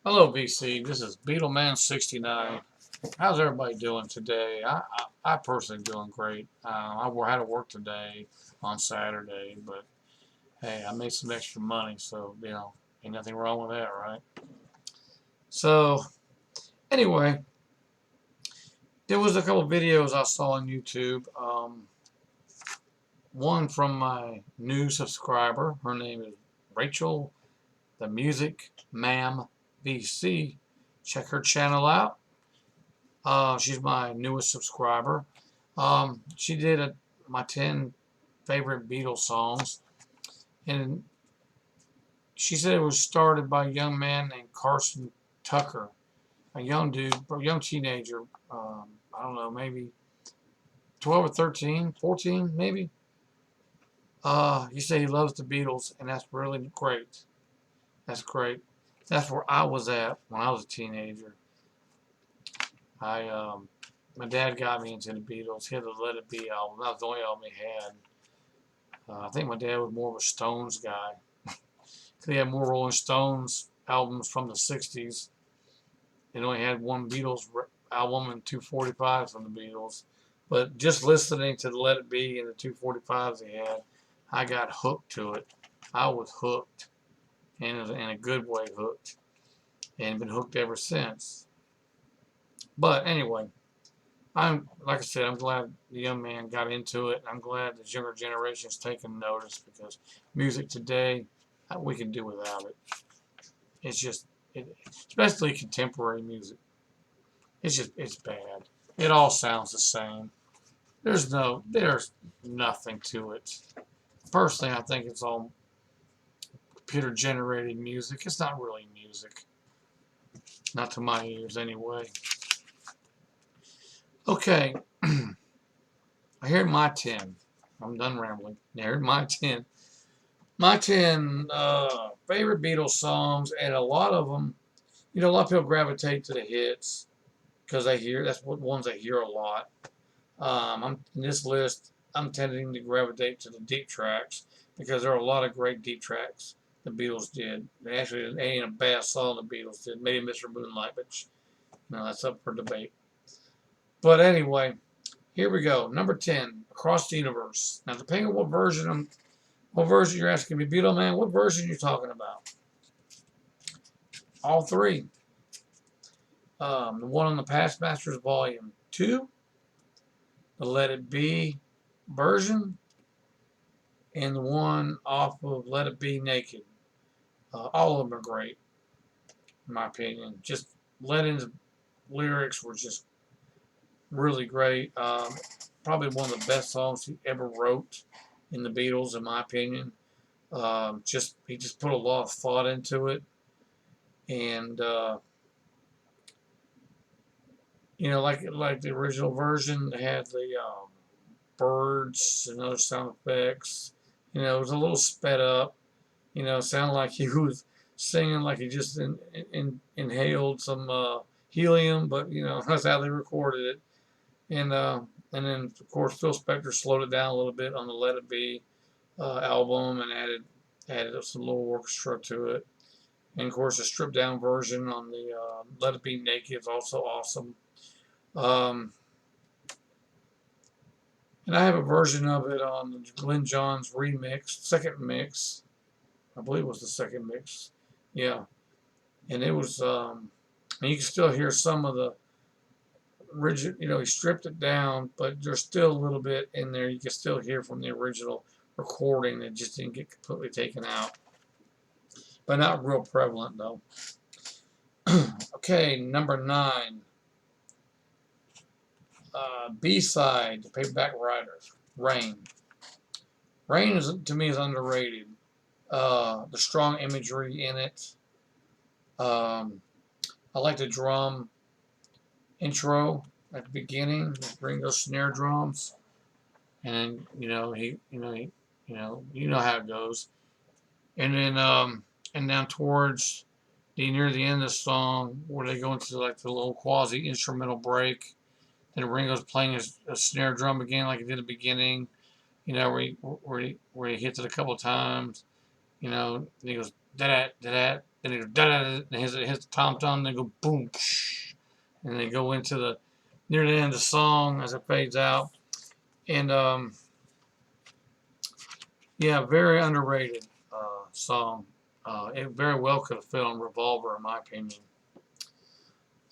Hello, VC. This is Beatleman69. How's everybody doing today? I personally doing great. I had to work today on Saturday, but hey, I made some extra money, so ain't nothing wrong with that, right? So anyway, there was a couple of videos I saw on YouTube. One from my new subscriber. Her name is Rachel, the Music Ma'am VC. Check her channel out. She's my newest subscriber. She did my 10 favorite Beatles songs, and she said it was started by a young man named Carson Tucker, a young dude, a young teenager. I don't know, maybe 12 or 13, 14, maybe. He said he loves the Beatles, and that's really great. That's great. That's where I was at when I was a teenager. I My dad got me into the Beatles. He had the Let It Be album. That was the only album he had. I think my dad was more of a Stones guy. He had more Rolling Stones albums from the 60s. He only had one Beatles album and 245s from the Beatles. But just listening to the Let It Be and the 245s he had, I got hooked to it. I was hooked, and in a good way hooked, and been hooked ever since. But anyway, like I said, I'm glad the young man got into it. I'm glad the younger generation's taking notice because music today, we can do without it. It's just, especially contemporary music. It's bad. It all sounds the same. There's nothing to it. Personally, I think it's all computer generated music. It's not really music. Not to my ears, anyway. Okay, here's my 10. I'm done rambling. Here's my 10. My 10 favorite Beatles songs, and a lot of them, a lot of people gravitate to the hits because that's what ones they hear a lot. In this list, I'm tending to gravitate to the deep tracks because there are a lot of great deep tracks the Beatles did. They actually ain't a bad song the Beatles did. Maybe Mr. Moonlight, but that's up for debate. But anyway, here we go. Number 10, Across the Universe. Now, depending on what version you're asking me, Beatle Man, what version are you talking about? All three. The one on the Past Masters Volume 2, the Let It Be version, and the one off of Let It Be Naked. All of them are great, in my opinion. Just Lennon's lyrics were just really great. Probably one of the best songs he ever wrote in the Beatles, in my opinion. He just put a lot of thought into it, and like the original version, they had the birds and other sound effects. It was a little sped up. It sounded like he was singing like he just inhaled some helium, but that's how they recorded it. And then of course Phil Spector slowed it down a little bit on the Let It Be album and added some little orchestra to it. And of course the stripped down version on the Let It Be Naked is also awesome. Um, and I have a version of it on Glenn John's remix, second mix. I believe it was the second mix. Yeah. And it was, and you can still hear some of the rigid, he stripped it down, but there's still a little bit in there you can still hear from the original recording that just didn't get completely taken out. But not real prevalent, though. Okay, number 9. B-side, the Paperback Writers, Rain. Rain, to me, is underrated. The strong imagery in it. I like the drum intro at the beginning, bring those snare drums, and how it goes. And then and down towards near the end of the song, where they go into like the little quasi instrumental break, then Ringo's playing a snare drum again, like he did at the beginning. Where he hits it a couple of times. And he goes da da da and it da and hits the tom tom, and they go boom, and they go into the near the end of the song as it fades out, and yeah, very underrated song. It very well could have fit on Revolver, in my opinion.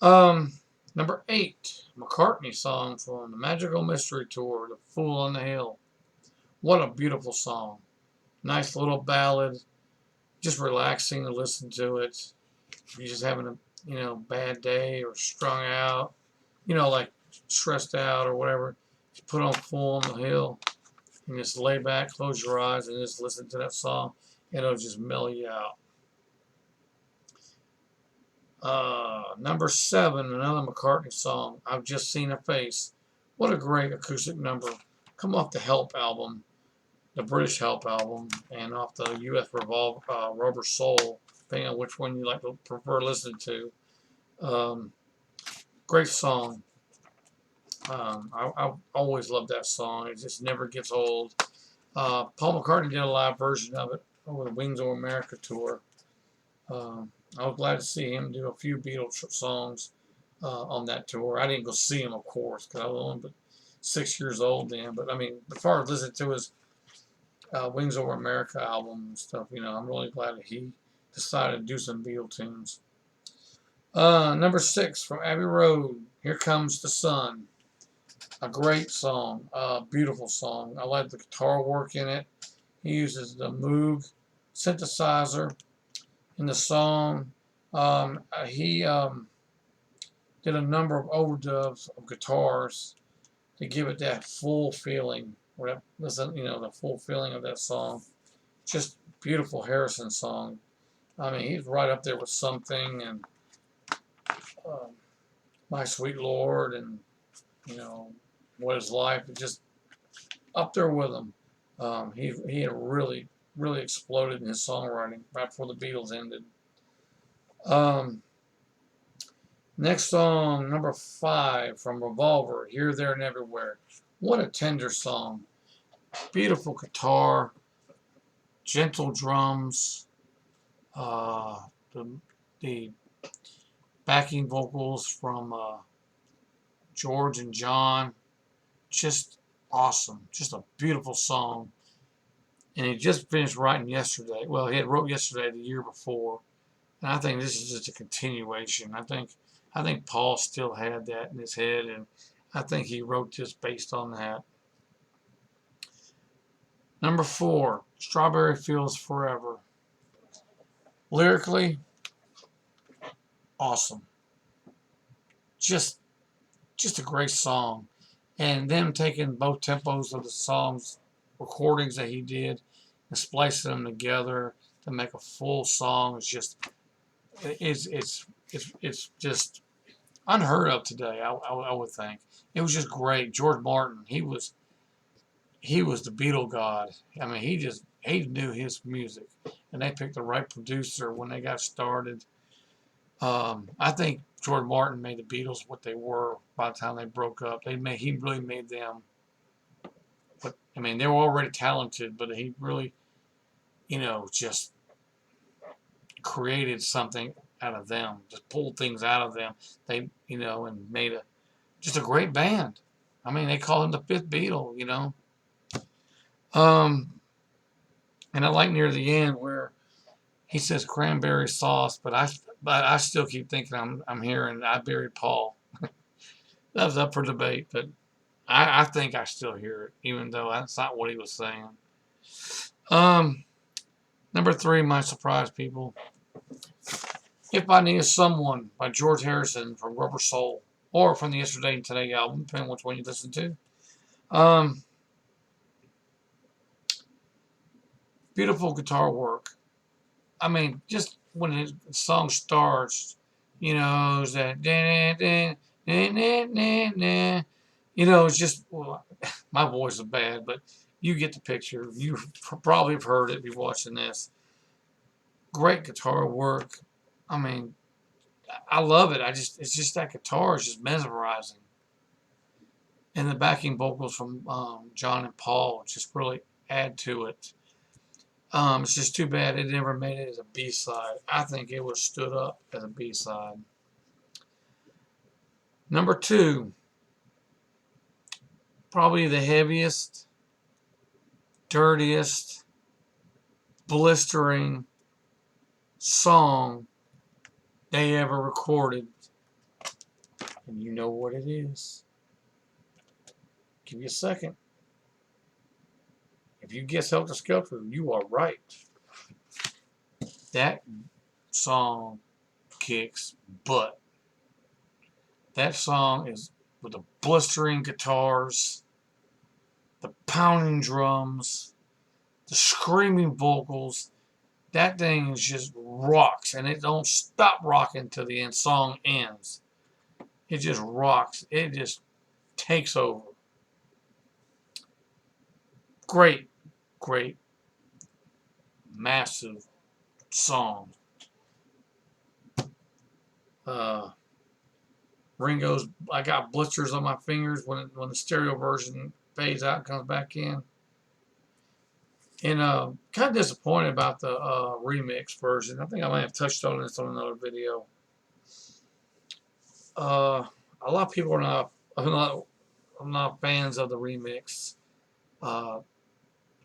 Um, Number 8, McCartney song from the Magical Mystery Tour, "The Fool on the Hill." What a beautiful song! Nice little ballad, just relaxing to listen to it. If you're just having a bad day or strung out, like stressed out or whatever, you put on "Fool on the Hill" and just lay back, close your eyes, and just listen to that song. It'll just mellow you out. Number 7, another McCartney song, "I've Just Seen a Face." What a great acoustic number. Come off the Help album, the British Help album, and off the US Rubber Soul, depending on which one you like to prefer listening to. Um, Great song. I always loved that song. It just never gets old. Paul McCartney did a live version of it over the Wings Over America tour. I was glad to see him do a few Beatles songs on that tour. I didn't go see him, of course, because I was only but 6 years old then. But I mean, as far as listening to his Wings Over America album and stuff, I'm really glad that he decided to do some Beatles tunes. Number 6 from Abbey Road, "Here Comes the Sun." A great song, beautiful song. I like the guitar work in it. He uses the Moog synthesizer in the song. He did a number of overdubs of guitars to give it that full feeling. The full feeling of that song. Just beautiful Harrison song. I mean, he's right up there with "Something" and "My Sweet Lord" and "What Is Life." Just up there with him. He had really exploded in his songwriting right before the Beatles ended. Next song, number 5 from Revolver, "Here, There, and Everywhere." What a tender song. Beautiful guitar, gentle drums, the backing vocals from George and John. Just awesome. Just a beautiful song. And he just finished writing yesterday. Well, he had wrote yesterday the year before. And I think this is just a continuation. I think Paul still had that in his head, and I think he wrote this based on that. Number 4, "Strawberry Fields Forever." Lyrically, awesome. Just a great song. And them taking both tempos of the songs, recordings that he did, and splicing them together to make a full song is just it's just unheard of today. I would think it was just great. George Martin, he was the Beatle god. I mean, he knew his music, and they picked the right producer when they got started. I think George Martin made the Beatles what they were by the time they broke up. He really made them. But I mean, they were already talented, but he really, just created something out of them. Just pulled things out of them. They, and made just a great band. I mean, they call him the fifth Beatle. And I like near the end where he says cranberry sauce, but I still keep thinking I'm hearing "I Buried Paul." That was up for debate, but I think I still hear it, even though that's not what he was saying. Number 3, my surprise, people. "If I Needed Someone" by George Harrison from Rubber Soul, or from the Yesterday and Today album, depending on which one you listen to. Beautiful guitar work. I mean, just when the song starts, it's that it's just, well, my voice is bad, but you get the picture. You probably have heard it if you're watching this. Great guitar work. I mean, I love it. It's just that guitar is just mesmerizing. And the backing vocals from John and Paul just really add to it. It's just too bad it never made it as a B-side. I think it was stood up as a B-side. Number 2, probably the heaviest, dirtiest, blistering song they ever recorded. And you know what it is. Give you a second. If you guess Helter Skelter, you are right. That song kicks butt. That song is with the blistering guitars, the pounding drums, the screaming vocals. That thing is just rocks, and it don't stop rocking till the end song ends. It just rocks. It just takes over. Great, great, massive song. Ringo's "I Got Blisters on My Fingers" when the stereo version fades out and comes back in. And kind of disappointed about the remix version. I think I might have touched on this on another video. A lot of people are not fans of the remix.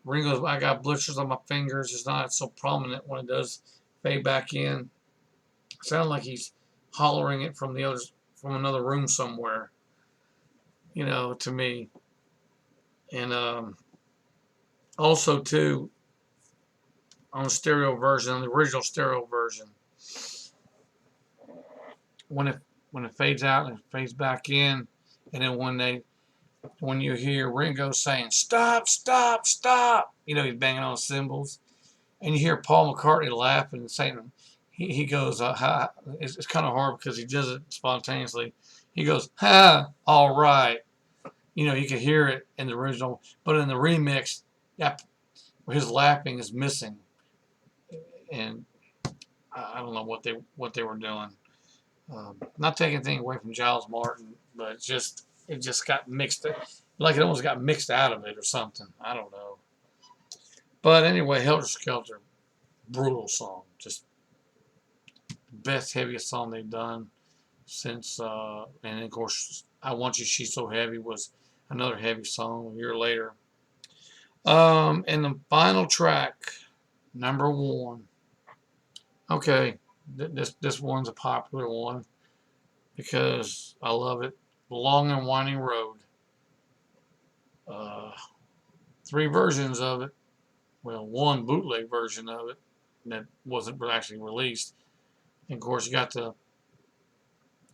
Ringo's "I Got Blisters on My Fingers" is not so prominent when it does fade back in. It sounds like he's hollering it from another room somewhere, to me. And also too, on the stereo version, on the original stereo version, when it fades out and it fades back in, and then when you hear Ringo saying "stop, stop, stop," he's banging on cymbals, and you hear Paul McCartney laughing and saying, he goes, it's kind of hard because he does it spontaneously. He goes, "Ha, all right." You can hear it in the original, but in the remix, his laughing is missing, and I don't know what they were doing. Not taking anything away from Giles Martin, but it just got mixed, like it almost got mixed out of it or something. I don't know. But anyway, Helter Skelter, brutal song, just best heaviest song they've done since. And of course, "I Want You, She's So Heavy" was another heavy song a year later. And the final track, number 1. Okay, this one's a popular one because I love it. "Long and Winding Road." 3 versions of it. Well, 1 bootleg version of it that wasn't actually released. And of course, you got the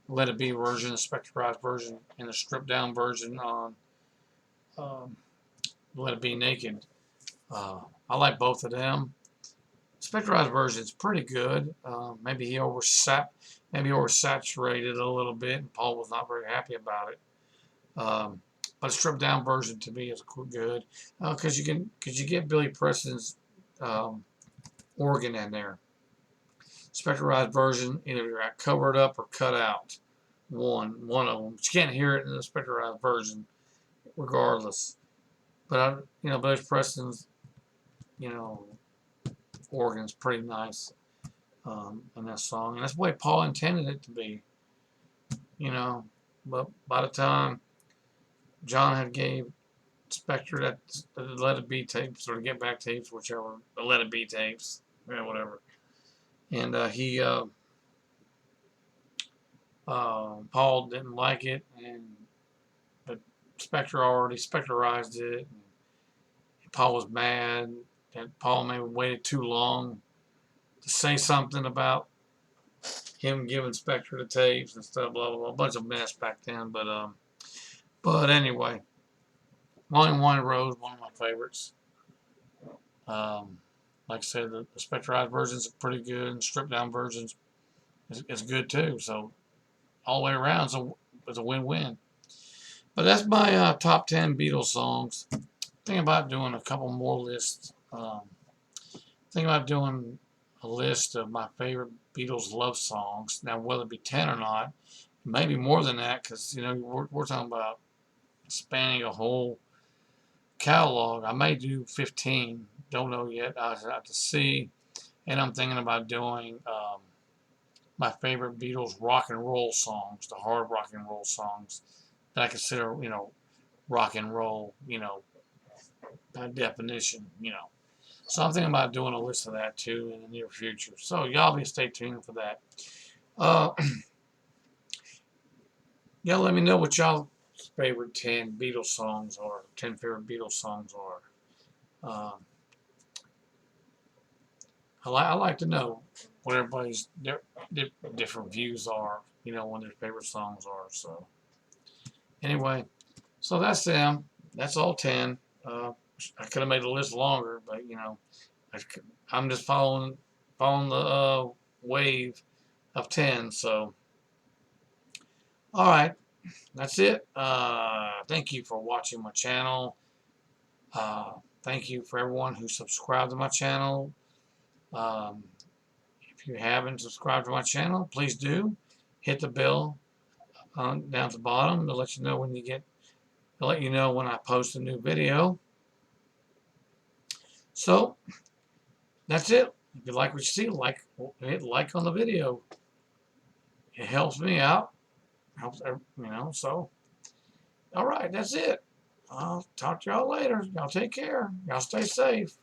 Let It Be version, the spectrized version, and the stripped down version on Let It Be Naked. I like both of them. Spectrized version is pretty good. Maybe he oversaturated a little bit, and Paul was not very happy about it. But a stripped down version to me is good because you get Billy Preston's organ in there. Spectrized version, either got covered up or cut out. One of them. But you can't hear it in the spectrized version, regardless. But Billy Preston's organ's pretty nice in that song, and that's the way Paul intended it to be. But by the time John had gave Spector that the Let It Be tapes or the Get Back tapes, whichever, the Let It Be tapes, whatever, and Paul didn't like it, but Spector already spectorized it. And Paul was mad that Paul maybe waited too long to say something about him giving Spector the tapes and stuff, blah blah blah, a bunch of mess back then. But anyway, Long and Winding Road is one of my favorites. Like I said, the spectrized versions are pretty good, and stripped down versions is good too. So all the way around, it's a win-win. But that's my top 10 Beatles songs. Thinking about doing a couple more lists. Thinking about doing a list of my favorite Beatles love songs. Now, whether it be 10 or not, maybe more than that, because we're talking about spanning a whole catalog. I may do 15, don't know yet. I have to see. And I'm thinking about doing my favorite Beatles rock and roll songs, the hard rock and roll songs that I consider, rock and roll, by definition, So I'm thinking about doing a list of that too in the near future. So y'all be stay tuned for that. Uh, y'all let me know what y'all's favorite 10 Beatles songs are, 10 favorite Beatles songs are. Um, I like to know what everybody's different views are, when their favorite songs are. So anyway, so that's them. That's all 10. I could have made the list longer, but I, I'm just following the wave of 10. So all right, that's it. Thank you for watching my channel. Thank you for everyone who subscribed to my channel. Um, if you haven't subscribed to my channel, please do. Hit the bell down at the bottom to let you know when I post a new video. So that's it. If you like what you see, hit like on the video. It helps me out. So all right, that's it. I'll talk to y'all later. Y'all take care. Y'all stay safe.